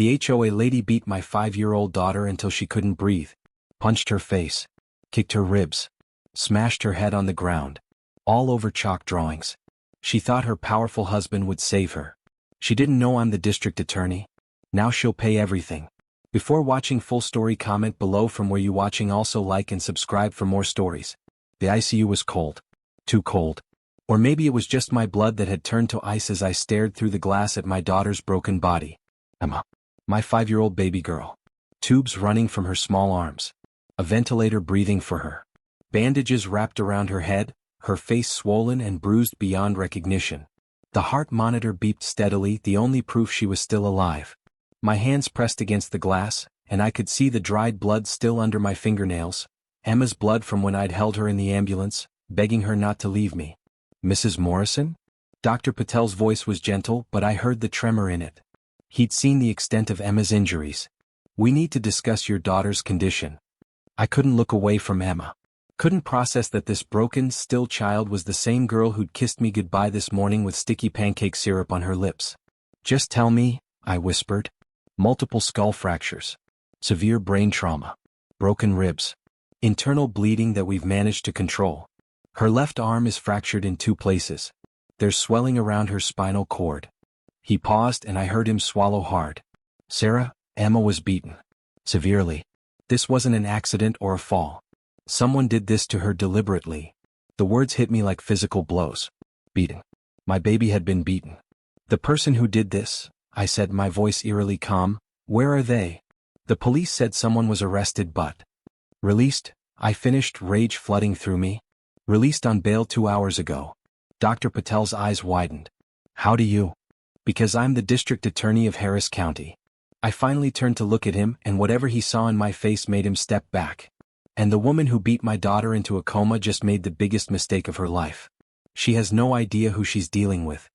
The HOA lady beat my 5-year-old daughter until she couldn't breathe, punched her face, kicked her ribs, smashed her head on the ground, all over chalk drawings. She thought her powerful husband would save her. She didn't know I'm the district attorney. Now she'll pay everything. Before watching full story, comment below from where you watching. Also like and subscribe for more stories. The ICU was cold. Too cold. Or maybe it was just my blood that had turned to ice as I stared through the glass at my daughter's broken body. Emma. My 5-year-old baby girl. Tubes running from her small arms. A ventilator breathing for her. Bandages wrapped around her head, her face swollen and bruised beyond recognition. The heart monitor beeped steadily, the only proof she was still alive. My hands pressed against the glass, and I could see the dried blood still under my fingernails. Emma's blood from when I'd held her in the ambulance, begging her not to leave me. Mrs. Morrison? Dr. Patel's voice was gentle, but I heard the tremor in it. He'd seen the extent of Emma's injuries. We need to discuss your daughter's condition. I couldn't look away from Emma. Couldn't process that this broken, still child was the same girl who'd kissed me goodbye this morning with sticky pancake syrup on her lips. Just tell me, I whispered. Multiple skull fractures. Severe brain trauma. Broken ribs. Internal bleeding that we've managed to control. Her left arm is fractured in 2 places. There's swelling around her spinal cord. He paused and I heard him swallow hard. Sarah, Emma was beaten. Severely. This wasn't an accident or a fall. Someone did this to her deliberately. The words hit me like physical blows. Beaten. My baby had been beaten. The person who did this, I said, my voice eerily calm, where are they? The police said someone was arrested but released, I finished, rage flooding through me. Released on bail 2 hours ago. Dr. Patel's eyes widened. How do you? Because I'm the district attorney of Harris County. I finally turned to look at him, and whatever he saw in my face made him step back. And the woman who beat my daughter into a coma just made the biggest mistake of her life. She has no idea who she's dealing with.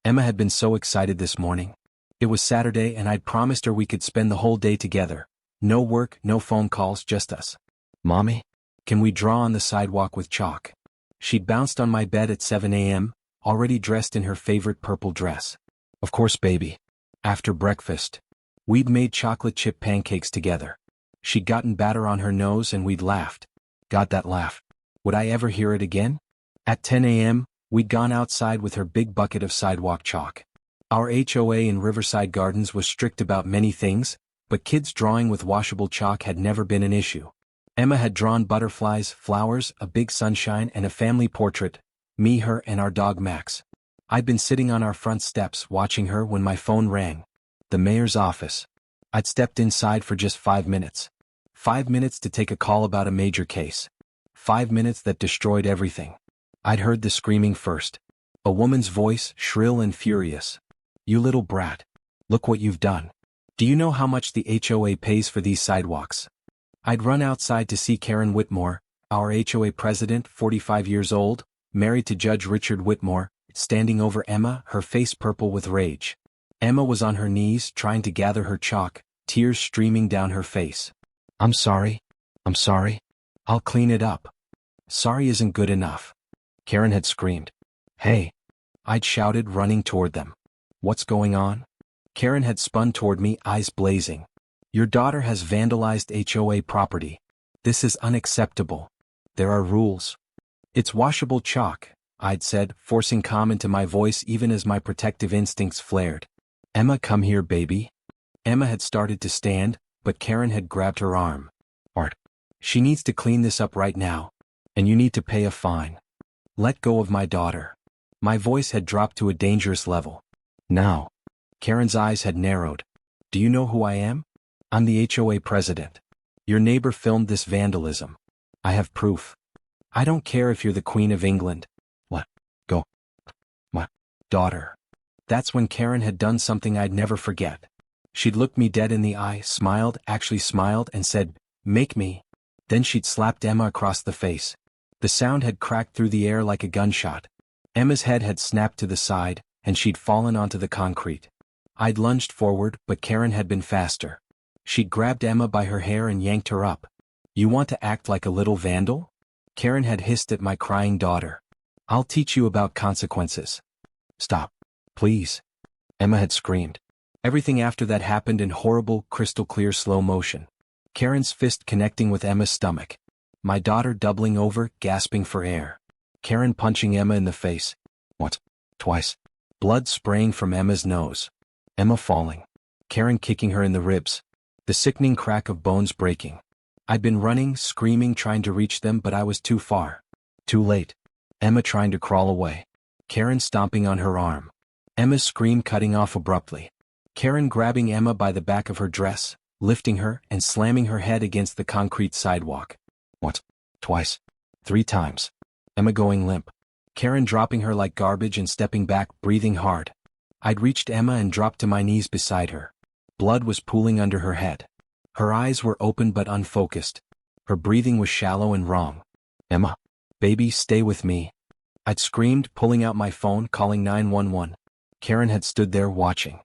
Emma had been so excited this morning. It was Saturday and I'd promised her we could spend the whole day together. No work, no phone calls, just us. Mommy? Can we draw on the sidewalk with chalk? She'd bounced on my bed at 7 a.m., already dressed in her favorite purple dress. Of course, baby. After breakfast. We'd made chocolate chip pancakes together. She'd gotten batter on her nose and we'd laughed. Got that laugh. Would I ever hear it again? At 10 a.m., we'd gone outside with her big bucket of sidewalk chalk. Our HOA in Riverside Gardens was strict about many things, but kids drawing with washable chalk had never been an issue. Emma had drawn butterflies, flowers, a big sunshine, and a family portrait, me, her, and our dog Max. I'd been sitting on our front steps watching her when my phone rang. The mayor's office. I'd stepped inside for just 5 minutes. 5 minutes to take a call about a major case. 5 minutes that destroyed everything. I'd heard the screaming first. A woman's voice, shrill and furious. You little brat. Look what you've done. Do you know how much the HOA pays for these sidewalks? I'd run outside to see Karen Whitmore, our HOA president, 45 years old, married to Judge Richard Whitmore, standing over Emma, her face purple with rage. Emma was on her knees trying to gather her chalk, tears streaming down her face. I'm sorry. I'm sorry. I'll clean it up. Sorry isn't good enough. Karen had screamed. Hey. I'd shouted, running toward them. What's going on? Karen had spun toward me, eyes blazing. Your daughter has vandalized HOA property. This is unacceptable. There are rules. It's washable chalk, I'd said, forcing calm into my voice even as my protective instincts flared. Emma, come here, baby. Emma had started to stand, but Karen had grabbed her arm. Art. She needs to clean this up right now. And you need to pay a fine. Let go of my daughter. My voice had dropped to a dangerous level. Now. Karen's eyes had narrowed. Do you know who I am? I'm the HOA president. Your neighbor filmed this vandalism. I have proof. I don't care if you're the Queen of England. What? Go. What? Daughter. That's when Karen had done something I'd never forget. She'd looked me dead in the eye, smiled, actually smiled, and said, make me. Then she'd slapped Emma across the face. The sound had cracked through the air like a gunshot. Emma's head had snapped to the side, and she'd fallen onto the concrete. I'd lunged forward, but Karen had been faster. She'd grabbed Emma by her hair and yanked her up. You want to act like a little vandal? Karen had hissed at my crying daughter. I'll teach you about consequences. Stop. Please. Emma had screamed. Everything after that happened in horrible, crystal-clear slow motion. Karen's fist connecting with Emma's stomach. My daughter doubling over, gasping for air. Karen punching Emma in the face. What? Twice. Blood spraying from Emma's nose. Emma falling. Karen kicking her in the ribs. The sickening crack of bones breaking. I'd been running, screaming, trying to reach them, but I was too far. Too late. Emma trying to crawl away. Karen stomping on her arm. Emma's scream cutting off abruptly. Karen grabbing Emma by the back of her dress, lifting her and slamming her head against the concrete sidewalk. What? Twice. 3 times. Emma going limp. Karen dropping her like garbage and stepping back, breathing hard. I'd reached Emma and dropped to my knees beside her. Blood was pooling under her head. Her eyes were open but unfocused. Her breathing was shallow and wrong. Emma. Baby, stay with me. I'd screamed, pulling out my phone, calling 911. Karen had stood there watching.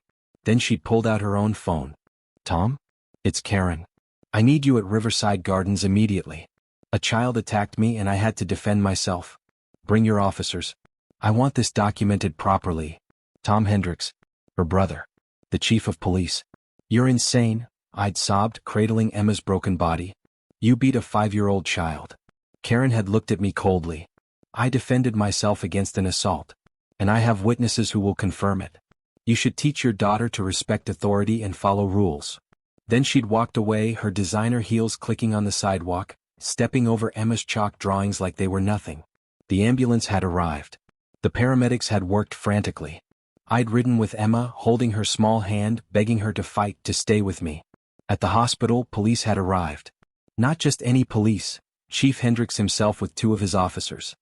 Then she'd pulled out her own phone. Tom? It's Karen. I need you at Riverside Gardens immediately. A child attacked me and I had to defend myself. Bring your officers. I want this documented properly. Tom Hendricks. Her brother. The chief of police. You're insane, I'd sobbed, cradling Emma's broken body. You beat a 5-year-old child. Karen had looked at me coldly. I defended myself against an assault. And I have witnesses who will confirm it. You should teach your daughter to respect authority and follow rules. Then she'd walked away, her designer heels clicking on the sidewalk, stepping over Emma's chalk drawings like they were nothing. The ambulance had arrived. The paramedics had worked frantically. I'd ridden with Emma, holding her small hand, begging her to fight, to stay with me. At the hospital, police had arrived. Not just any police, Chief Hendricks himself with 2 of his officers.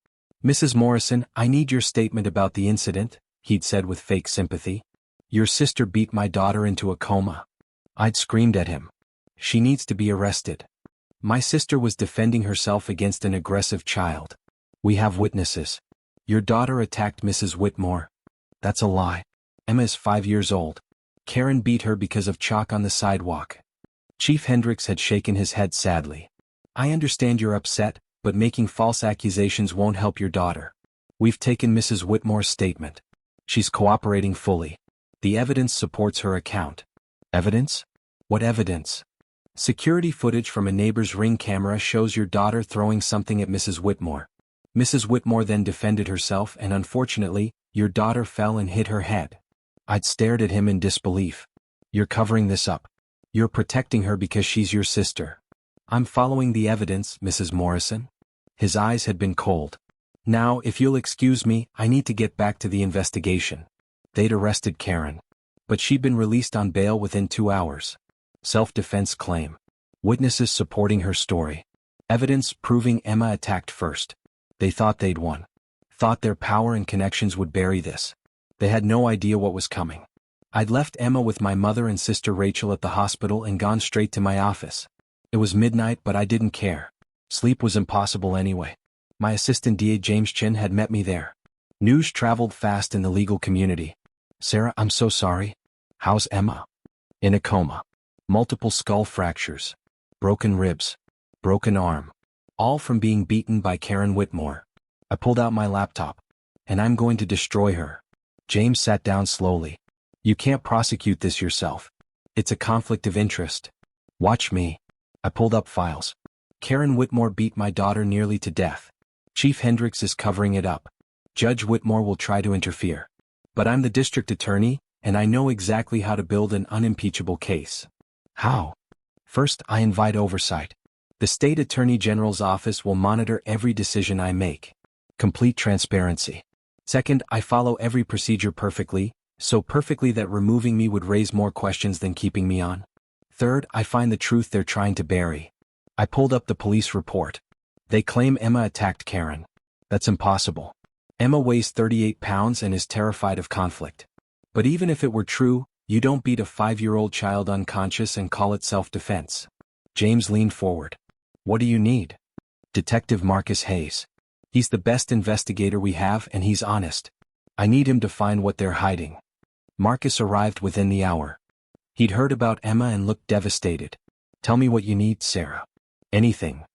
Mrs. Morrison, I need your statement about the incident, he'd said with fake sympathy. Your sister beat my daughter into a coma. I'd screamed at him. She needs to be arrested. My sister was defending herself against an aggressive child. We have witnesses. Your daughter attacked Mrs. Whitmore. That's a lie. Emma is 5 years old. Karen beat her because of chalk on the sidewalk. Chief Hendricks had shaken his head sadly. I understand you're upset, but making false accusations won't help your daughter. We've taken Mrs. Whitmore's statement. She's cooperating fully. The evidence supports her account. Evidence? What evidence? Security footage from a neighbor's Ring camera shows your daughter throwing something at Mrs. Whitmore. Mrs. Whitmore then defended herself and unfortunately, your daughter fell and hit her head. I'd stared at him in disbelief. You're covering this up. You're protecting her because she's your sister. I'm following the evidence, Mrs. Morrison. His eyes had been cold. Now, if you'll excuse me, I need to get back to the investigation. They'd arrested Karen. But she'd been released on bail within 2 hours. Self-defense claim. Witnesses supporting her story. Evidence proving Emma attacked first. They thought they'd won. Thought their power and connections would bury this. They had no idea what was coming. I'd left Emma with my mother and sister Rachel at the hospital and gone straight to my office. It was midnight, but I didn't care. Sleep was impossible anyway. My assistant DA James Chin had met me there. News traveled fast in the legal community. Sarah, I'm so sorry. How's Emma? In a coma. Multiple skull fractures. Broken ribs. Broken arm. All from being beaten by Karen Whitmore. I pulled out my laptop. And I'm going to destroy her. James sat down slowly. You can't prosecute this yourself. It's a conflict of interest. Watch me. I pulled up files. Karen Whitmore beat my daughter nearly to death. Chief Hendricks is covering it up. Judge Whitmore will try to interfere. But I'm the district attorney, and I know exactly how to build an unimpeachable case. How? First, I invite oversight. The state attorney general's office will monitor every decision I make. Complete transparency. Second, I follow every procedure perfectly, so perfectly that removing me would raise more questions than keeping me on. Third, I find the truth they're trying to bury. I pulled up the police report. They claim Emma attacked Karen. That's impossible. Emma weighs 38 pounds and is terrified of conflict. But even if it were true, you don't beat a 5-year-old child unconscious and call it self-defense. James leaned forward. What do you need? Detective Marcus Hayes. He's the best investigator we have and he's honest. I need him to find what they're hiding. Marcus arrived within the hour. He'd heard about Emma and looked devastated. Tell me what you need, Sarah. Anything.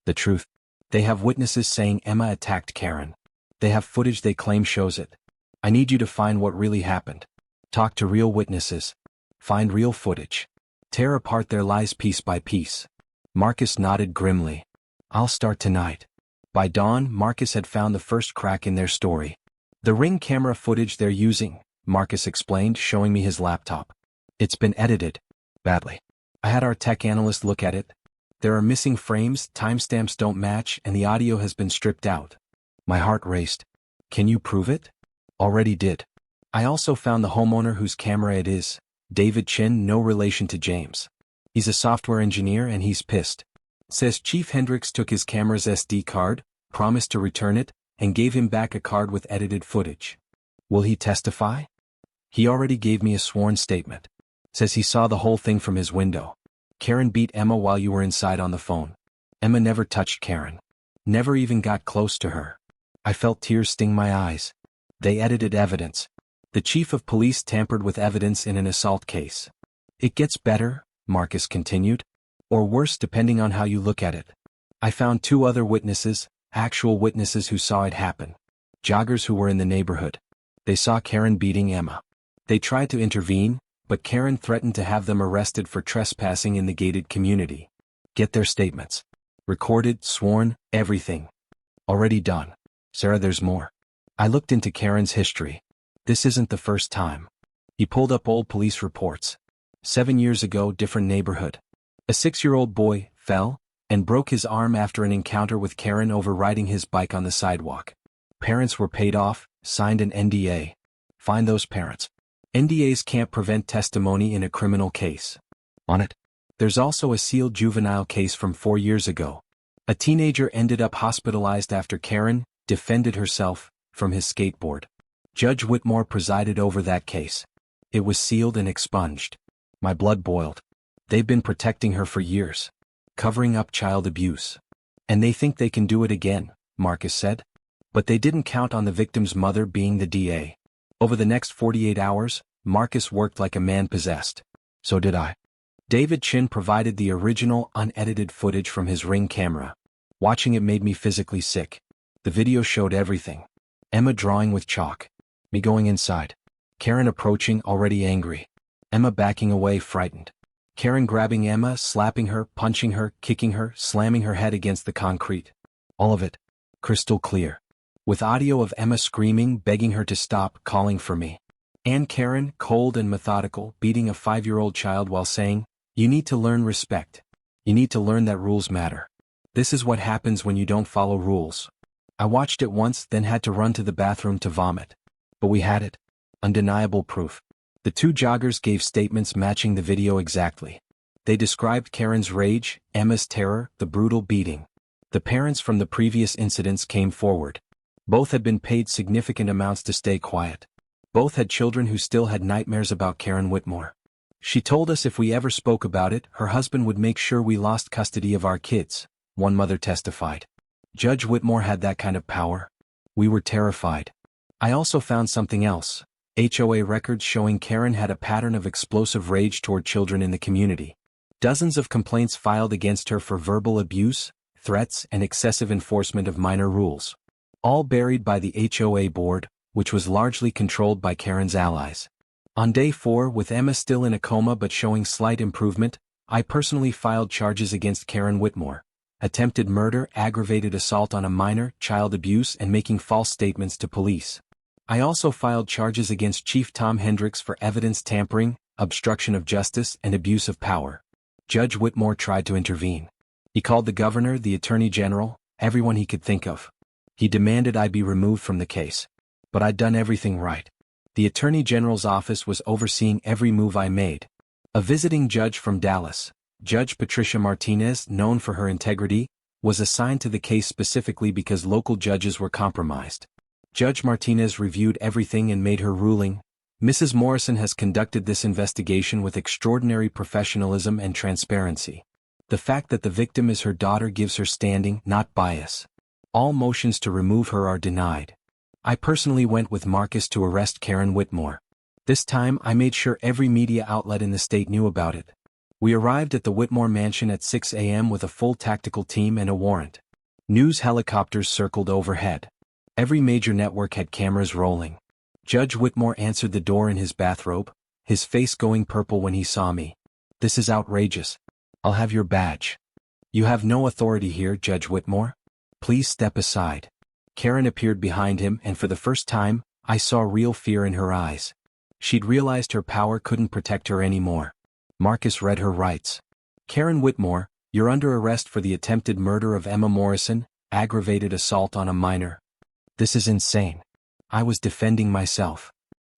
The truth. They have witnesses saying Emma attacked Karen. They have footage they claim shows it. I need you to find what really happened. Talk to real witnesses. Find real footage. Tear apart their lies piece by piece. Marcus nodded grimly. I'll start tonight. By dawn, Marcus had found the first crack in their story. The Ring camera footage they're using, Marcus explained, showing me his laptop. It's been edited. Badly. I had our tech analyst look at it. There are missing frames, timestamps don't match, and the audio has been stripped out. My heart raced. Can you prove it? Already did. I also found the homeowner whose camera it is. David Chin, no relation to James. He's a software engineer and he's pissed. Says Chief Hendricks took his camera's SD card, promised to return it, and gave him back a card with edited footage. Will he testify? He already gave me a sworn statement. Says he saw the whole thing from his window. Karen beat Emma while you were inside on the phone. Emma never touched Karen. Never even got close to her. I felt tears sting my eyes. They edited evidence. The chief of police tampered with evidence in an assault case. It gets better, Marcus continued. Or worse depending on how you look at it. I found 2 other witnesses, actual witnesses who saw it happen. Joggers who were in the neighborhood. They saw Karen beating Emma. They tried to intervene, but Karen threatened to have them arrested for trespassing in the gated community. Get their statements. Recorded, sworn, everything. Already done. Sarah, there's more. I looked into Karen's history. This isn't the first time. He pulled up old police reports. 7 years ago, different neighborhood. A 6-year-old boy fell and broke his arm after an encounter with Karen over riding his bike on the sidewalk. Parents were paid off, signed an NDA. Find those parents. NDAs can't prevent testimony in a criminal case. On it. There's also a sealed juvenile case from 4 years ago. A teenager ended up hospitalized after Karen defended herself from his skateboard. Judge Whitmore presided over that case. It was sealed and expunged. My blood boiled. They've been protecting her for years. Covering up child abuse. And they think they can do it again, Marcus said. But they didn't count on the victim's mother being the DA. Over the next 48 hours, Marcus worked like a man possessed. So did I. David Chin provided the original unedited footage from his Ring camera. Watching it made me physically sick. The video showed everything. Emma drawing with chalk. Me going inside. Karen approaching, already angry. Emma backing away, frightened. Karen grabbing Emma, slapping her, punching her, kicking her, slamming her head against the concrete. All of it. Crystal clear. With audio of Emma screaming, begging her to stop, calling for me. And Karen, cold and methodical, beating a 5-year-old child while saying, "You need to learn respect. You need to learn that rules matter. This is what happens when you don't follow rules." I watched it once, then had to run to the bathroom to vomit. But we had it. Undeniable proof. The 2 joggers gave statements matching the video exactly. They described Karen's rage, Emma's terror, the brutal beating. The parents from the previous incidents came forward. Both had been paid significant amounts to stay quiet. Both had children who still had nightmares about Karen Whitmore. She told us if we ever spoke about it, her husband would make sure we lost custody of our kids, one mother testified. Judge Whitmore had that kind of power. We were terrified. I also found something else. HOA records showing Karen had a pattern of explosive rage toward children in the community. Dozens of complaints filed against her for verbal abuse, threats, and excessive enforcement of minor rules. All buried by the HOA board, which was largely controlled by Karen's allies. On day 4, with Emma still in a coma but showing slight improvement, I personally filed charges against Karen Whitmore. Attempted murder, aggravated assault on a minor, child abuse, and making false statements to police. I also filed charges against Chief Tom Hendricks for evidence tampering, obstruction of justice, and abuse of power. Judge Whitmore tried to intervene. He called the governor, the attorney general, everyone he could think of. He demanded I be removed from the case. But I'd done everything right. The attorney general's office was overseeing every move I made. A visiting judge from Dallas, Judge Patricia Martinez, known for her integrity, was assigned to the case specifically because local judges were compromised. Judge Martinez reviewed everything and made her ruling. Mrs. Morrison has conducted this investigation with extraordinary professionalism and transparency. The fact that the victim is her daughter gives her standing, not bias. All motions to remove her are denied. I personally went with Marcus to arrest Karen Whitmore. This time I made sure every media outlet in the state knew about it. We arrived at the Whitmore mansion at 6 a.m. with a full tactical team and a warrant. News helicopters circled overhead. Every major network had cameras rolling. Judge Whitmore answered the door in his bathrobe, his face going purple when he saw me. "This is outrageous. I'll have your badge." "You have no authority here, Judge Whitmore. Please step aside." Karen appeared behind him, and for the first time, I saw real fear in her eyes. She'd realized her power couldn't protect her anymore. Marcus read her rights. "Karen Whitmore, you're under arrest for the attempted murder of Emma Morrison, aggravated assault on a minor." "This is insane. I was defending myself."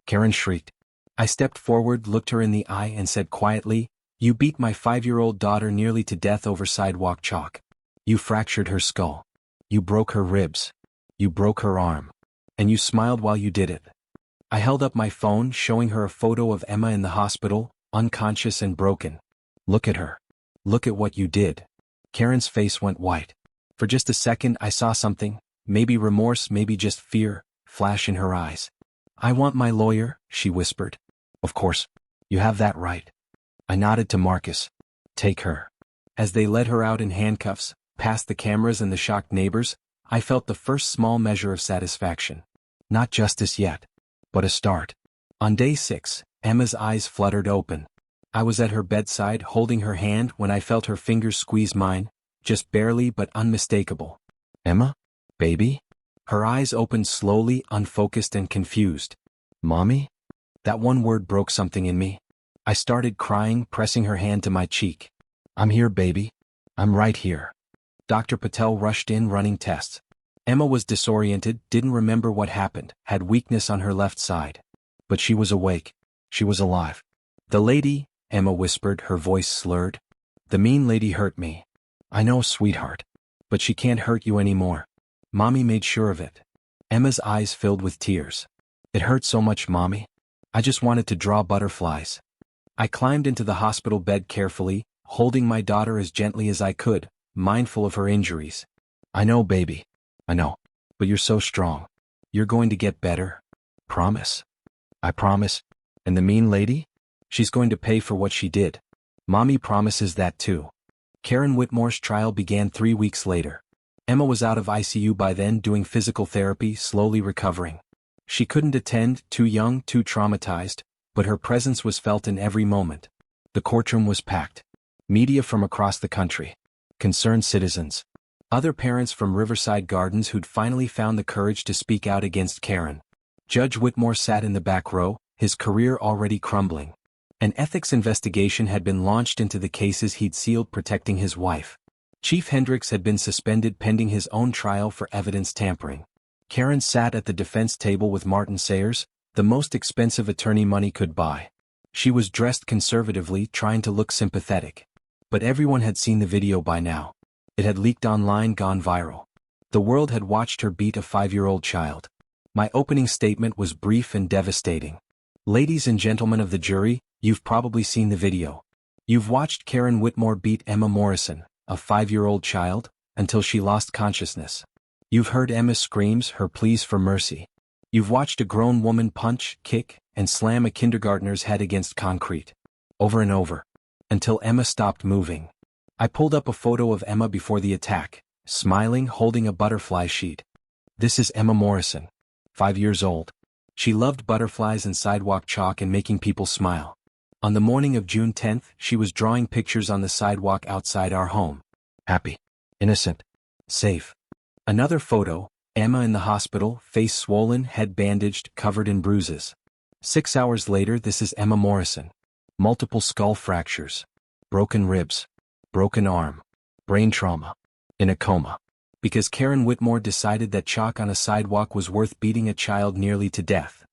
Karen shrieked. I stepped forward, looked her in the eye, and said quietly, "You beat my 5-year-old daughter nearly to death over sidewalk chalk. You fractured her skull. You broke her ribs. You broke her arm. And you smiled while you did it." I held up my phone, showing her a photo of Emma in the hospital, unconscious and broken. "Look at her. Look at what you did." Karen's face went white. For just a second I saw something, maybe remorse, maybe just fear, flash in her eyes. "I want my lawyer," she whispered. "Of course. You have that right." I nodded to Marcus. "Take her." As they led her out in handcuffs, past the cameras and the shocked neighbors, I felt the first small measure of satisfaction. Not justice yet, but a start. On day 6, Emma's eyes fluttered open. I was at her bedside holding her hand when I felt her fingers squeeze mine, just barely but unmistakable. "Emma? Baby?" Her eyes opened slowly, unfocused and confused. "Mommy?" That one word broke something in me. I started crying, pressing her hand to my cheek. "I'm here, baby. I'm right here." Dr. Patel rushed in, running tests. Emma was disoriented, didn't remember what happened, had weakness on her left side. But she was awake. She was alive. "The lady," Emma whispered, her voice slurred. "The mean lady hurt me." "I know, sweetheart. But she can't hurt you anymore. Mommy made sure of it." Emma's eyes filled with tears. "It hurt so much, Mommy. I just wanted to draw butterflies." I climbed into the hospital bed carefully, holding my daughter as gently as I could, mindful of her injuries. "I know, baby. I know. But you're so strong. You're going to get better. Promise." "I promise." "And the mean lady? She's going to pay for what she did." "Mommy promises that too." Karen Whitmore's trial began 3 weeks later. Emma was out of ICU by then, doing physical therapy, slowly recovering. She couldn't attend, too young, too traumatized, but her presence was felt in every moment. The courtroom was packed. Media from across the country. Concerned citizens. Other parents from Riverside Gardens who'd finally found the courage to speak out against Karen. Judge Whitmore sat in the back row, his career already crumbling. An ethics investigation had been launched into the cases he'd sealed protecting his wife. Chief Hendricks had been suspended pending his own trial for evidence tampering. Karen sat at the defense table with Martin Sayers, the most expensive attorney money could buy. She was dressed conservatively, trying to look sympathetic. But everyone had seen the video by now. It had leaked online, gone viral. The world had watched her beat a 5-year-old child. My opening statement was brief and devastating. "Ladies and gentlemen of the jury, you've probably seen the video. You've watched Karen Whitmore beat Emma Morrison, a 5-year-old child, until she lost consciousness. You've heard Emma's screams, her pleas for mercy. You've watched a grown woman punch, kick, and slam a kindergartner's head against concrete. Over and over. Until Emma stopped moving." I pulled up a photo of Emma before the attack, smiling, holding a butterfly sheet. "This is Emma Morrison. 5 years old. She loved butterflies and sidewalk chalk and making people smile. On the morning of June 10th, she was drawing pictures on the sidewalk outside our home. Happy. Innocent. Safe." Another photo, Emma in the hospital, face swollen, head bandaged, covered in bruises. 6 hours later, this is Emma Morrison. Multiple skull fractures. Broken ribs. Broken arm. Brain trauma. In a coma. Because Karen Whitmore decided that chalk on a sidewalk was worth beating a child nearly to death.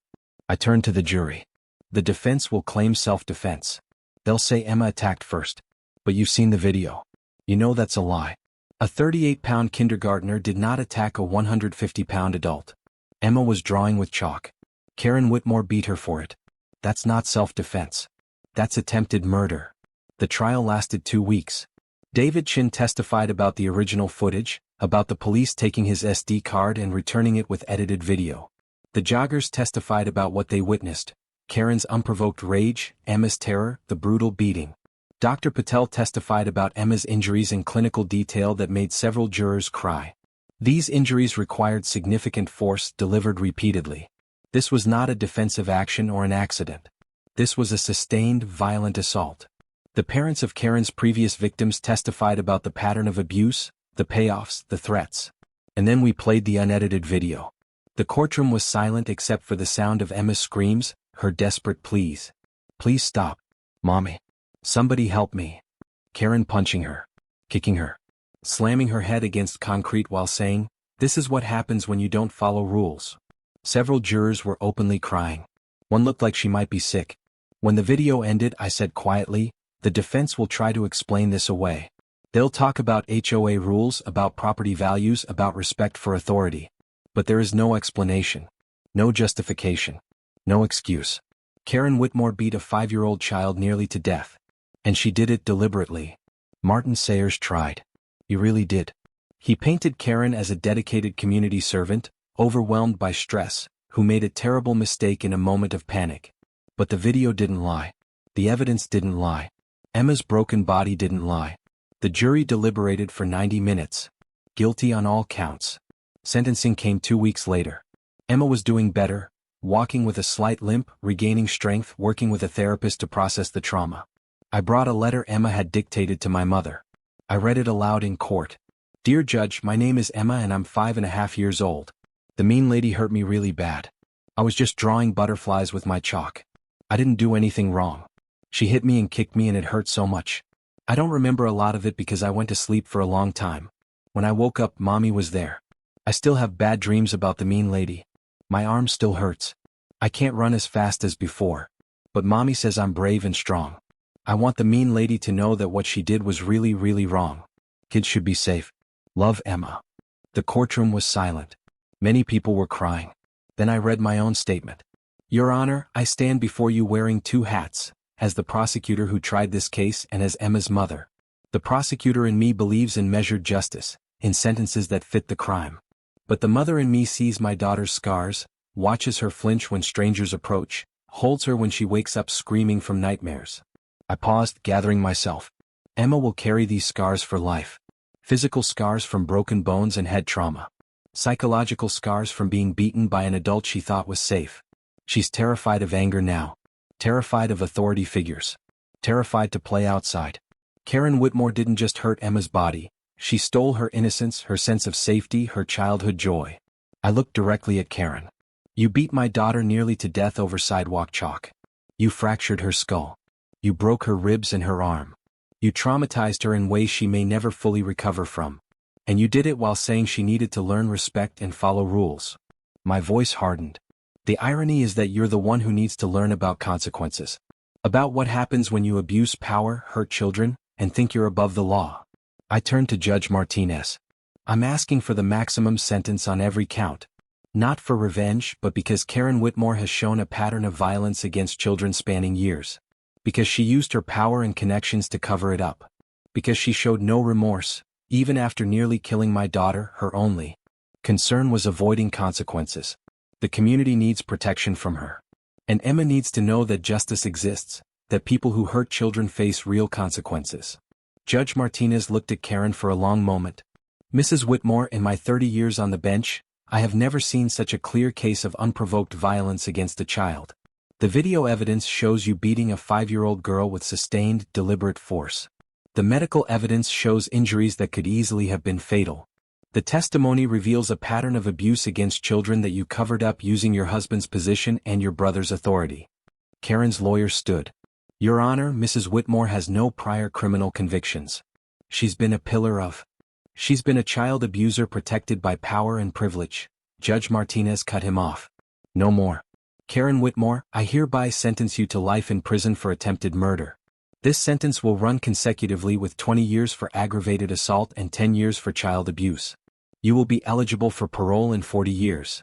I turned to the jury. The defense will claim self-defense. They'll say Emma attacked first. But you've seen the video. You know that's a lie. A 38-pound kindergartner did not attack a 150-pound adult. Emma was drawing with chalk. Karen Whitmore beat her for it. That's not self-defense. That's attempted murder. The trial lasted 2 weeks. David Chin testified about the original footage, about the police taking his SD card and returning it with edited video. The joggers testified about what they witnessed: Karen's unprovoked rage, Emma's terror, the brutal beating. Dr. Patel testified about Emma's injuries in clinical detail that made several jurors cry. These injuries required significant force delivered repeatedly. This was not a defensive action or an accident. This was a sustained, violent assault. The parents of Karen's previous victims testified about the pattern of abuse, the payoffs, the threats. And then we played the unedited video. The courtroom was silent except for the sound of Emma's screams, her desperate pleas. "Please stop. Mommy. Somebody help me." Karen punching her, kicking her, slamming her head against concrete while saying, "This is what happens when you don't follow rules." Several jurors were openly crying. One looked like she might be sick. When the video ended, I said quietly, "The defense will try to explain this away. They'll talk about HOA rules, about property values, about respect for authority. But there is no explanation, no justification, no excuse." Karen Whitmore beat a 5-year-old child nearly to death. And she did it deliberately. Martin Sayers tried. He really did. He painted Karen as a dedicated community servant, overwhelmed by stress, who made a terrible mistake in a moment of panic. But the video didn't lie. The evidence didn't lie. Emma's broken body didn't lie. The jury deliberated for 90 minutes. Guilty on all counts. Sentencing came 2 weeks later. Emma was doing better, walking with a slight limp, regaining strength, working with a therapist to process the trauma. I brought a letter Emma had dictated to my mother. I read it aloud in court. "Dear Judge, my name is Emma and I'm 5.5 years old. The mean lady hurt me really bad. I was just drawing butterflies with my chalk. I didn't do anything wrong. She hit me and kicked me and it hurt so much. I don't remember a lot of it because I went to sleep for a long time. When I woke up, Mommy was there. I still have bad dreams about the mean lady. My arm still hurts. I can't run as fast as before. But Mommy says I'm brave and strong. I want the mean lady to know that what she did was really, really wrong. Kids should be safe. Love, Emma." The courtroom was silent. Many people were crying. Then I read my own statement. "Your Honor, I stand before you wearing 2 hats, as the prosecutor who tried this case and as Emma's mother. The prosecutor in me believes in measured justice, in sentences that fit the crime. But the mother in me sees my daughter's scars, watches her flinch when strangers approach, holds her when she wakes up screaming from nightmares." I paused, gathering myself. Emma will carry these scars for life. Physical scars from broken bones and head trauma. Psychological scars from being beaten by an adult she thought was safe. She's terrified of anger now. Terrified of authority figures. Terrified to play outside. Karen Whitmore didn't just hurt Emma's body. She stole her innocence, her sense of safety, her childhood joy. I looked directly at Karen. "You beat my daughter nearly to death over sidewalk chalk. You fractured her skull. You broke her ribs and her arm. You traumatized her in ways she may never fully recover from. And you did it while saying she needed to learn respect and follow rules." My voice hardened. "The irony is that you're the one who needs to learn about consequences. About what happens when you abuse power, hurt children, and think you're above the law." I turned to Judge Martinez. "I'm asking for the maximum sentence on every count. Not for revenge, but because Karen Whitmore has shown a pattern of violence against children spanning years. Because she used her power and connections to cover it up. Because she showed no remorse, even after nearly killing my daughter. Her only concern was avoiding consequences. The community needs protection from her. And Emma needs to know that justice exists, that people who hurt children face real consequences." Judge Martinez looked at Karen for a long moment. "Mrs. Whitmore, in my 30 years on the bench, I have never seen such a clear case of unprovoked violence against a child. The video evidence shows you beating a 5-year-old girl with sustained, deliberate force. The medical evidence shows injuries that could easily have been fatal. The testimony reveals a pattern of abuse against children that you covered up using your husband's position and your brother's authority." Karen's lawyer stood. "Your Honor, Mrs. Whitmore has no prior criminal convictions. She's been a pillar of. She's been a child abuser protected by power and privilege." Judge Martinez cut him off. "No more. Karen Whitmore, I hereby sentence you to life in prison for attempted murder. This sentence will run consecutively with 20 years for aggravated assault and 10 years for child abuse. You will be eligible for parole in 40 years.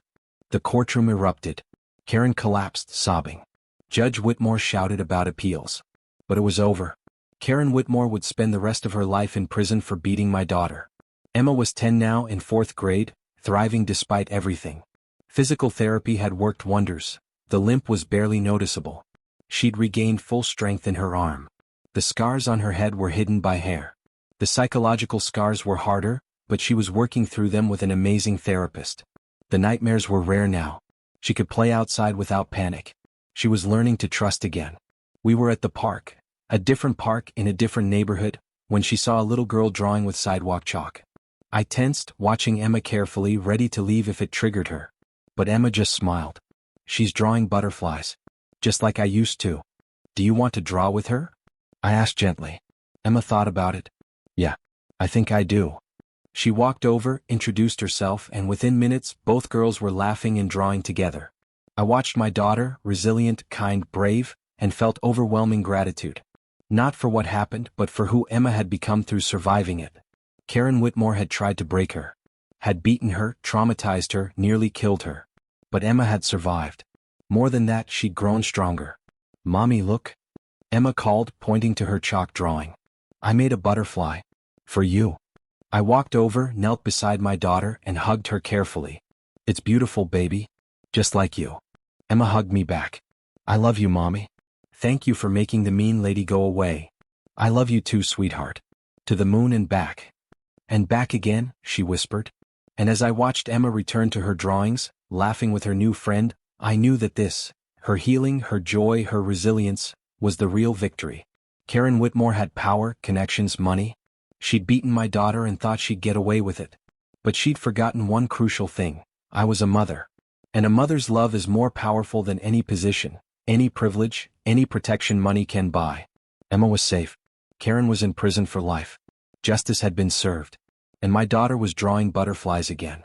The courtroom erupted. Karen collapsed, sobbing. Judge Whitmore shouted about appeals. But it was over. Karen Whitmore would spend the rest of her life in prison for beating my daughter. Emma was 10 now, in 4th grade, thriving despite everything. Physical therapy had worked wonders. The limp was barely noticeable. She'd regained full strength in her arm. The scars on her head were hidden by hair. The psychological scars were harder, but she was working through them with an amazing therapist. The nightmares were rare now. She could play outside without panic. She was learning to trust again. We were at the park, a different park in a different neighborhood, when she saw a little girl drawing with sidewalk chalk. I tensed, watching Emma carefully, ready to leave if it triggered her. But Emma just smiled. She's drawing butterflies. Just like I used to. Do you want to draw with her? I asked gently. Emma thought about it. Yeah, I think I do. She walked over, introduced herself, and within minutes, both girls were laughing and drawing together. I watched my daughter, resilient, kind, brave, and felt overwhelming gratitude. Not for what happened, but for who Emma had become through surviving it. Karen Whitmore had tried to break her. Had beaten her, traumatized her, nearly killed her. But Emma had survived. More than that, she'd grown stronger. Mommy, look. Emma called, pointing to her chalk drawing. I made a butterfly. For you. I walked over, knelt beside my daughter, and hugged her carefully. It's beautiful, baby. Just like you. Emma hugged me back. I love you, Mommy. Thank you for making the mean lady go away. I love you too, sweetheart. To the moon and back. And back again, she whispered. And as I watched Emma return to her drawings, laughing with her new friend, I knew that this, her healing, her joy, her resilience, was the real victory. Karen Whitmore had power, connections, money. She'd beaten my daughter and thought she'd get away with it. But she'd forgotten one crucial thing. I was a mother. And a mother's love is more powerful than any position, any privilege, any protection money can buy. Emma was safe. Karen was in prison for life. Justice had been served. And my daughter was drawing butterflies again.